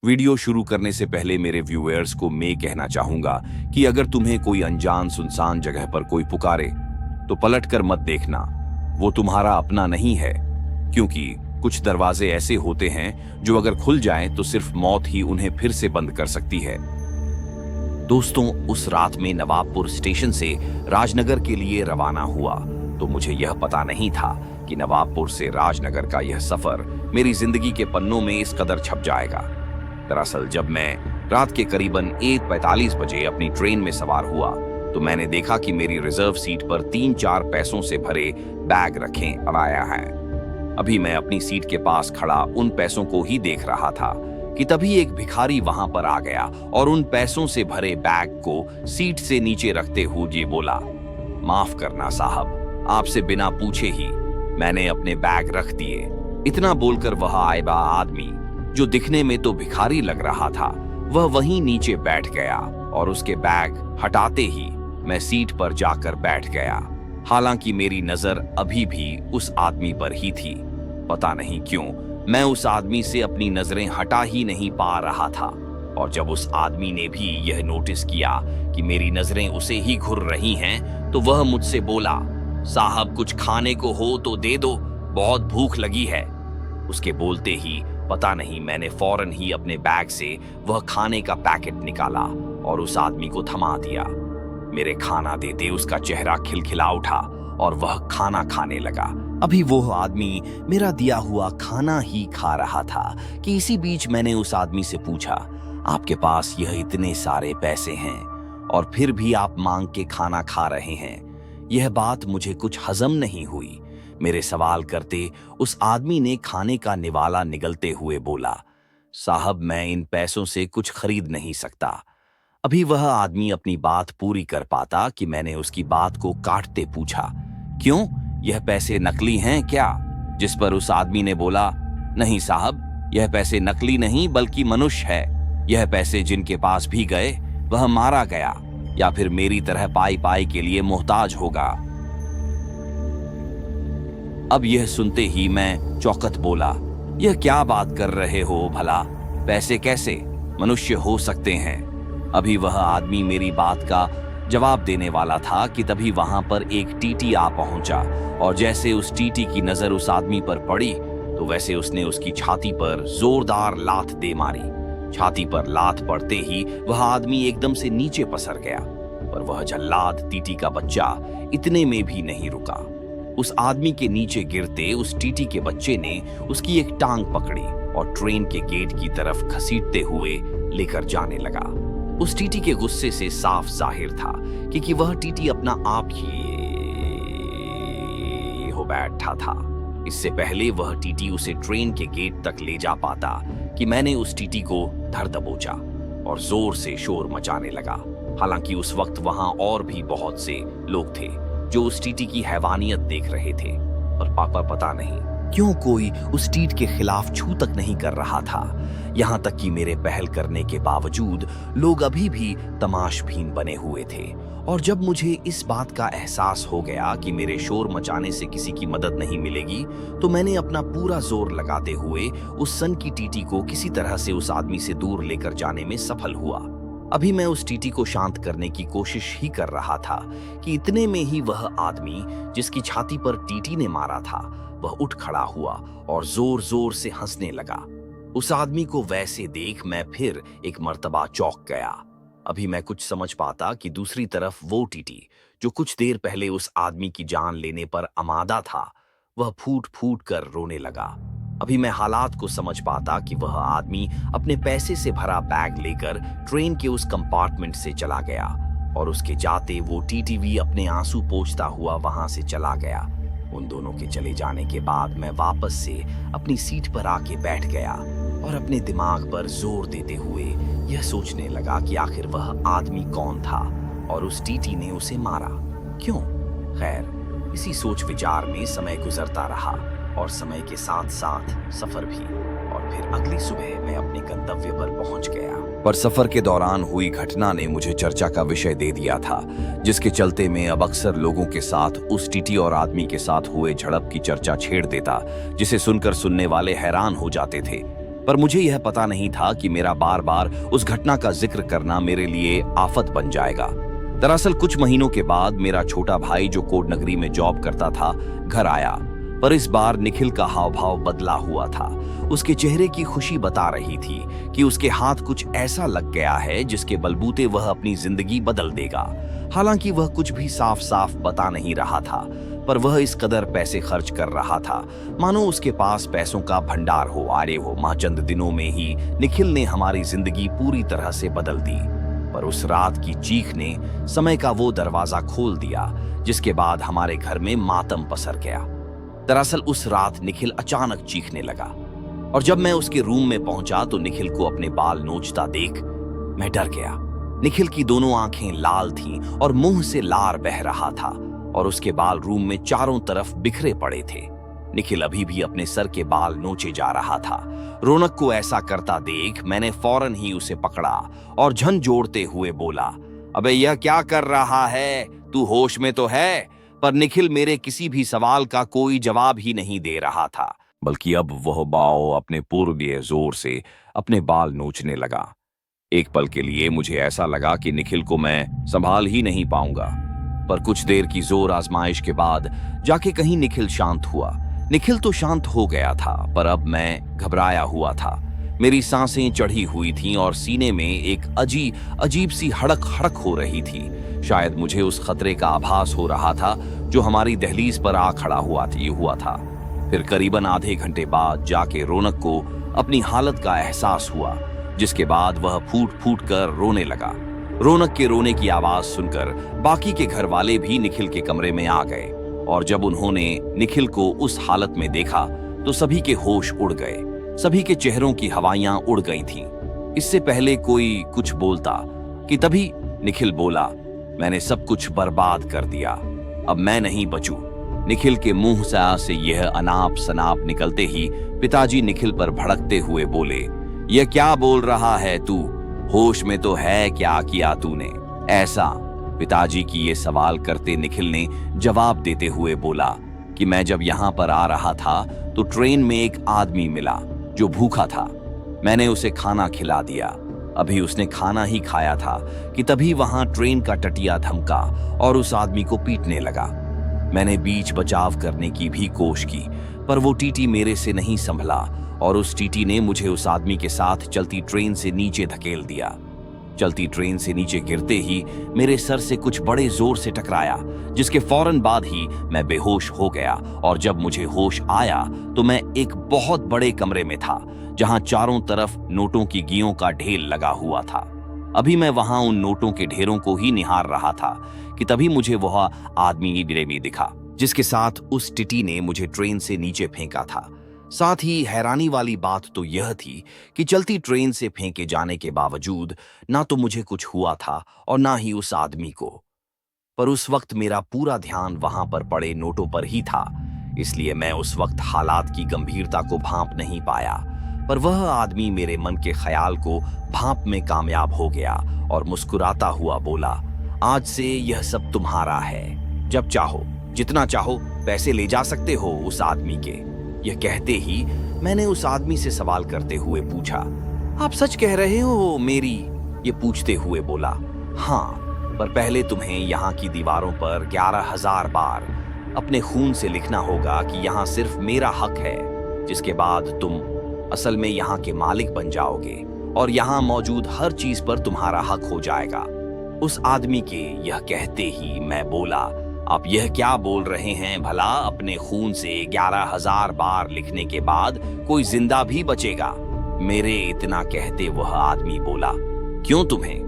Video शुरू करने से पहले मेरे व्यूअर्स को मैं कहना चाहूंगा कि अगर तुम्हें कोई अनजान सुनसान जगह पर कोई पुकारे तो पलट कर मत देखना। वो तुम्हारा अपना नहीं है, क्योंकि कुछ दरवाजे ऐसे होते हैं जो अगर खुल जाएं तो सिर्फ मौत ही उन्हें फिर से बंद कर सकती है। दोस्तों, उस रात में नवाबपुर स्टेशन से राजनगर के लिए रवाना हुआ तो मुझे यह पता नहीं था कि नवाबपुर से राजनगर का यह सफर मेरी जिंदगी के पन्नों में इस कदर छप जाएगा। दरअसल जब मैं रात के करीबन 1:45 बजे अपनी ट्रेन में सवार हुआ तो मैंने देखा कि मेरी रिजर्व सीट पर 3-4 पैसों से भरे बैग रखे अड़ाया है। अभी मैं अपनी सीट के पास खड़ा उन पैसों को ही देख रहा था कि तभी एक भिखारी वहां पर आ गया और उन पैसों से भरे बैग को सीट से नीचे रखते हुए बोला, माफ करना साहब, आपसे बिना पूछे ही मैंने अपने बैग रख दिए। इतना बोलकर वह आएबा आदमी, जो दिखने में तो भिखारी लग रहा था, वह वहीं नीचे बैठ गया और उसके बैग हटाते ही मैं सीट पर जाकर बैठ गया। हालांकि मेरी नजर अभी भी उस आदमी पर ही थी। पता नहीं क्यों मैं उस आदमी से अपनी नजरें हटा ही नहीं पा रहा था। और जब उस आदमी ने भी यह नोटिस किया कि मेरी नजरें उसे ही घूर रही हैं, तो वह मुझसे बोला, साहब कुछ खाने को हो तो दे दो, बहुत भूख लगी है। उसके बोलते ही पता नहीं मैंने फौरन ही अपने बैग से वह खाने का पैकेट निकाला और उस आदमी को थमा दिया। मेरे खाना देते उसका चेहरा खिलखिला उठा और वह खाना खाने लगा। अभी वो आदमी मेरा दिया हुआ खाना ही खा रहा था कि इसी बीच मैंने उस आदमी से पूछा, आपके पास यह इतने सारे पैसे हैं और फिर भी आप मांग के खाना खा रहे हैं? यह बात मुझे कुछ हजम नहीं हुई। मेरे सवाल करते उस आदमी ने खाने का निवाला निगलते हुए बोला, साहब मैं इन पैसों से कुछ खरीद नहीं सकता। अभी वह आदमी अपनी बात पूरी कर पाता कि मैंने उसकी बात को काटते पूछा, क्यों, यह पैसे नकली हैं क्या? जिस पर उस आदमी ने बोला, नहीं साहब, यह पैसे नकली नहीं बल्कि मनुष्य है। यह पैसे जिनके पास भी गए वह मारा गया या फिर मेरी तरह पाई पाई के लिए मोहताज होगा। अब यह सुनते ही मैं चौकत बोला, यह क्या बात कर रहे हो भला? पैसे कैसे मनुष्य हो सकते हैं? अभी वह आदमी मेरी बात का जवाब देने वाला था कि तभी वहां पर एक टीटी आ पहुंचा और जैसे उस टीटी की नजर उस आदमी पर पड़ी तो वैसे उसने उसकी छाती पर जोरदार लात दे मारी। छाती पर लात पड़ते ही वह आदमी एकदम से नीचे पसर गया, पर वह जल्लाद टीटी का बच्चा इतने में भी नहीं रुका। उस आदमी के नीचे गिरते उस टीटी के बच्चे ने उसकी एक टांग पकड़ी और ट्रेन के गेट की तरफ घसीटते हुए लेकर जाने लगा। उस टीटी के गुस्से से साफ जाहिर था कि वह टीटी अपना आप ही हो बैठा था। इससे पहले वह टीटी उसे ट्रेन के गेट तक ले जा पाता कि मैंने उस टीटी को धर दबोचा और जोर से शोर मचाने लगा। हालांकि उस वक्त वहां और भी बहुत से लोग थे जो उस टीटी की हैवानियत देख रहे थे, पर पता नहीं क्यों कोई उस टीट के खिलाफ छू तक नहीं कर रहा था। यहां तक कि मेरे पहल करने के बावजूद लोग अभी भी तमाशबीन बने हुए थे। और जब मुझे इस बात का एहसास हो गया कि मेरे शोर मचाने से किसी की मदद नहीं मिलेगी, तो मैंने अपना पूरा जोर लगाते हुए उस सन की टीटी को किसी तरह से उस आदमी से दूर लेकर जाने में सफल हुआ। अभी मैं उस टीटी को शांत करने की कोशिश ही कर रहा था कि इतने में ही वह आदमी जिसकी छाती पर टीटी ने मारा था वह उठ खड़ा हुआ और जोर जोर से हंसने लगा। उस आदमी को वैसे देख मैं फिर एक मर्तबा चौंक गया। अभी मैं कुछ समझ पाता कि दूसरी तरफ वो टीटी जो कुछ देर पहले उस आदमी की जान लेने पर आमादा था, वह फूट फूट कर रोने लगा। अभी मैं हालात को समझ पाता कि वह आदमी अपने पैसे से भरा बैग लेकर ट्रेन के उस कंपार्टमेंट से चला गया और उसके जाते वो टीटीवी अपने आंसू पोंछता हुआ वहां से चला गया। उन दोनों के चले जाने के बाद मैं वापस से अपनी सीट पर आके बैठ गया और अपने दिमाग पर जोर देते हुए यह सोचने लगा कि आखिर वह आदमी कौन था और उस टीटी ने उसे मारा क्यों। खैर, इसी सोच विचार में समय गुजरता रहा और समय के साथ साथ सफर भी, और फिर अगली सुबह मैं अपने गंतव्य पर पहुंच गया। पर सफर के दौरान हुई घटना ने मुझे चर्चा का विषय दे दिया था, जिसके चलते मैं अब अक्सर लोगों के साथ उस टीटी और आदमी के साथ हुए झड़प की चर्चा छेड़ देता, जिसे सुनकर सुनने वाले हैरान हो जाते थे। पर मुझे यह पता नहीं था कि मेरा बार बार उस घटना का जिक्र करना मेरे लिए आफत बन जाएगा। दरअसल कुछ महीनों के बाद मेरा छोटा भाई जो कोडनगरी में जॉब करता था घर आया, पर इस बार निखिल का हाव भाव बदला हुआ था। उसके चेहरे की खुशी बता रही थी कि उसके हाथ कुछ ऐसा लग गया है जिसके बलबूते वह अपनी जिंदगी बदल देगा। हालांकि वह कुछ भी साफ साफ बता नहीं रहा था, पर वह इस कदर पैसे खर्च कर रहा था मानो उसके पास पैसों का भंडार हो। अरे हो मां, चंद दिनों में ही निखिल ने हमारी जिंदगी पूरी तरह से बदल दी। पर उस रात की चीख ने समय का वो दरवाजा खोल दिया जिसके बाद हमारे घर में मातम पसर गया। दरअसल उस रात निखिल अचानक चीखने लगा और जब मैं उसके रूम में पहुंचा तो निखिल को अपने बाल नोचता देख मैं डर गया। निखिल की दोनों आंखें लाल थीं और मुंह से लार बह रहा था और उसके बाल रूम में चारों तरफ बिखरे पड़े थे। निखिल अभी भी अपने सर के बाल नोचे जा रहा था। रौनक को ऐसा करता देख मैंने फौरन ही उसे पकड़ा और झंझोड़ते हुए बोला, अबे यह क्या कर रहा है? तू होश में तो है? पर निखिल मेरे किसी भी सवाल का कोई जवाब ही नहीं दे रहा था, बल्कि अब वह बाओ अपने पूर्वीय जोर से अपने बाल नोचने लगा। एक पल के लिए मुझे ऐसा लगा कि निखिल को मैं संभाल ही नहीं पाऊंगा, पर कुछ देर की जोर आजमाइश के बाद जाके कहीं निखिल शांत हुआ। निखिल तो शांत हो गया था, पर अब मैं घबराया हुआ था। मेरी सांसें चढ़ी हुई थीं और सीने में एक अजीब सी हड़क हड़क हो रही थी। शायद मुझे उस खतरे का आभास हो रहा था जो हमारी दहलीज पर आ खड़ा हुआ था। फिर करीबन आधे घंटे बाद जाके रौनक को अपनी हालत का एहसास हुआ, जिसके बाद वह फूट फूट कर रोने लगा। रौनक के रोने की आवाज सुनकर बाकी के घर वाले भी निखिल के कमरे में आ गए और जब उन्होंने निखिल को उस हालत में देखा तो सभी के होश उड़ गए। सभी के चेहरों की हवाइयां उड़ गई थीं। इससे पहले कोई कुछ बोलता कि तभी निखिल बोला, मैंने सब कुछ बर्बाद कर दिया, अब मैं नहीं बचूं। निखिल के मुंह से यह अनाप शनाप निकलते ही पिताजी निखिल पर भड़कते हुए बोले, यह क्या बोल रहा है तू? होश में तो है? क्या किया तूने ऐसा? पिताजी की ये सवाल करते निखिल ने जवाब देते हुए बोला कि मैं जब यहाँ पर आ रहा था तो ट्रेन में एक आदमी मिला जो भूखा था। मैंने उसे खाना खिला दिया। अभी उसने खाना ही खाया था कि तभी वहां ट्रेन का टटिया धमका और उस आदमी को पीटने लगा। मैंने बीच बचाव करने की भी कोशिश की, पर वो टीटी मेरे से नहीं संभला और उस टीटी ने मुझे उस आदमी के साथ चलती ट्रेन से नीचे धकेल दिया। चलती ट्रेन से नीचे गिरते ही मेरे सर से कुछ बड़े जोर से टकराया, जिसके फौरन बाद ही मैं बेहोश हो गया और जब मुझे होश आया तो मैं एक बहुत बड़े कमरे में था जहां चारों तरफ नोटों की गियों का ढेर लगा हुआ था। अभी मैं वहां उन नोटों के ढेरों को ही निहार रहा था कि तभी मुझे वह आदमी ही दिखा जिसके साथ उस टिटी ने मुझे ट्रेन से नीचे फेंका था। साथ ही हैरानी वाली बात तो यह थी कि चलती ट्रेन से फेंके जाने के बावजूद ना तो मुझे कुछ हुआ था और ना ही उस आदमी को। पर उस वक्त मेरा पूरा ध्यान वहां पर पड़े नोटों पर ही था, इसलिए मैं उस वक्त हालात की गंभीरता को भांप नहीं पाया। पर वह आदमी मेरे मन के ख्याल को भांप में कामयाब हो गया और मुस्कुराता हुआ बोला, आज से यह सब तुम्हारा है, जब चाहो जितना चाहो पैसे ले जा सकते हो उस आदमी के। यह कहते ही मैंने उस आदमी से सवाल करते हुए पूछा, आप सच कह रहे हो मेरी? ये पूछते हुए बोला, हाँ, पर पहले तुम्हें यहाँ की दीवारों पर 11,000 बार अपने खून से लिखना होगा कि यहाँ सिर्फ मेरा हक है, जिसके बाद तुम असल में यहाँ के मालिक बन जाओगे और यहाँ मौजूद हर चीज पर तुम्हारा हक हो जाएगा। उस आदमी के यह कहते ही मैं बोला, आप यह क्या बोल रहे हैं भला? अपने खून से 11,000 बार लिखने के बाद कोई जिंदा भी बचेगा? मेरे इतना कहते वह आदमी बोला, क्यों तुम्हें?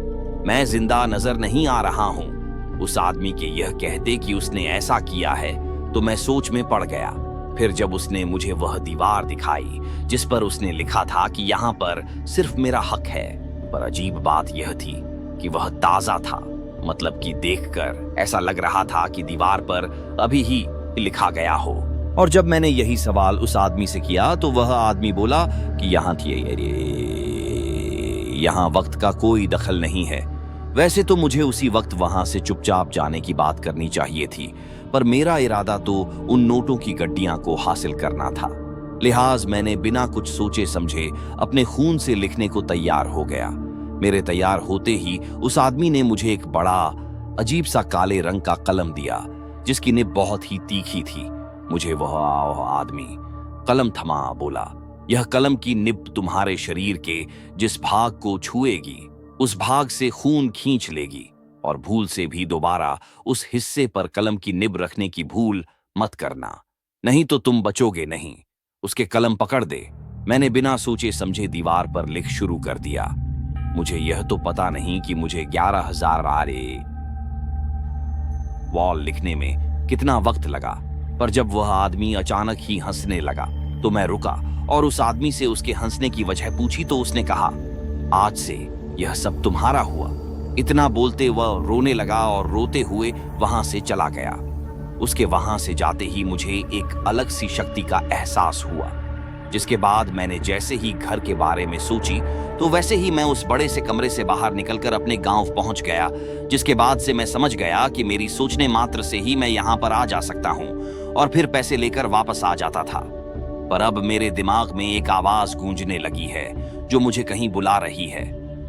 मैं जिंदा नजर नहीं आ रहा हूं। उस आदमी के यह कहते कि उसने ऐसा किया है तो मैं सोच में पड़ गया। फिर जब उसने मुझे वह दीवार दिखाई जिस पर उसने लिखा था कि यहाँ पर सिर्फ मेरा हक है, पर अजीब बात यह थी कि वह ताजा था, मतलब कि देखकर ऐसा लग रहा था कि दीवार पर अभी ही लिखा गया हो। और जब मैंने यही सवाल उस आदमी से किया तो वह आदमी बोला कि यहाँ वक्त का कोई दखल नहीं है। वैसे तो मुझे उसी वक्त वहां से चुपचाप जाने की बात करनी चाहिए थी, पर मेरा इरादा तो उन नोटों की गड्डियां को हासिल करना था। लिहाज मैंने बिना कुछ सोचे समझे अपने खून से लिखने को तैयार हो गया। मेरे तैयार होते ही उस आदमी ने मुझे एक बड़ा अजीब सा काले रंग का कलम दिया, जिसकी निब बहुत ही तीखी थी। मुझे वह आदमी कलम थमा बोला, यह कलम की निब तुम्हारे शरीर के जिस भाग को छुएगी उस भाग से खून खींच लेगी, और भूल से भी दोबारा उस हिस्से पर कलम की निब रखने की भूल मत करना, नहीं तो तुम बचोगे नहीं। उसके कलम पकड़ दे। मैंने बिना सोचे समझे दीवार पर लिख शुरू कर दिया। मुझे यह तो पता नहीं कि मुझे 11,000 आरे वॉल लिखने में कितना वक्त लगा, पर जब वह आदमी अचानक ही हंसने लगा तो मैं रुका और उस आदमी से उसके हंसने की वजह पूछी तो उसने कहा, आज से यह सब तुम्हारा हुआ। इतना बोलते वह रोने लगा और रोते हुए वहां से चला गया। उसके वहां से जाते ही मुझे एक अलग सी शक्ति का एहसास हुआ, जिसके बाद मैंने जैसे ही घर के बारे में सोची तो वैसे ही मैं उस बड़े से कमरे से बाहर निकलकर अपने गांव पहुंच गया, जिसके बाद से मैं समझ गया कि मेरी सोचने मात्र से ही मैं यहां पर आ जा सकता हूं और फिर पैसे लेकर वापस आ जाता था। पर अब मेरे दिमाग में एक आवाज गूंजने लगी है जो मुझे कहीं बुला रही है।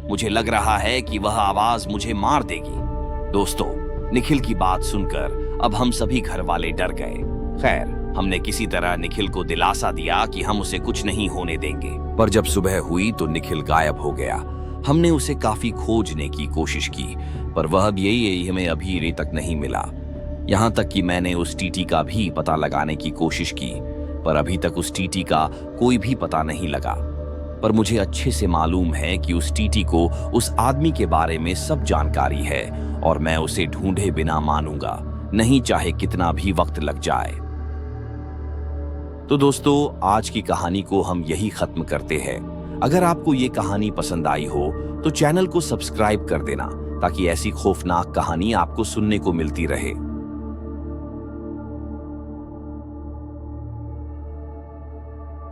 मुझे लग रहा है कि वह आवाज मुझे मार देगी। दोस्तों, निखिल की बात सुनकर अब हम सभी घर वाले डर गए। खैर, हमने किसी तरह निखिल को दिलासा दिया कि हम उसे कुछ नहीं होने देंगे। पर जब सुबह हुई तो निखिल गायब हो गया। हमने उसे काफी खोजने की कोशिश की, पर वह भी हमें अभी तक नहीं मिला। यहाँ तक कि मैंने उस टीटी का भी पता लगाने की कोशिश की, पर अभी तक उस टीटी का कोई भी पता नहीं लगा। पर मुझे अच्छे से मालूम है कि उस टीटी को उस आदमी के बारे में सब जानकारी है और मैं उसे ढूंढे बिना मानूंगा नहीं, चाहे कितना भी वक्त लग जाए। तो दोस्तों, आज की कहानी को हम यही खत्म करते हैं। अगर आपको ये कहानी पसंद आई हो तो चैनल को सब्सक्राइब कर देना, ताकि ऐसी खौफनाक कहानी आपको सुनने को मिलती रहे।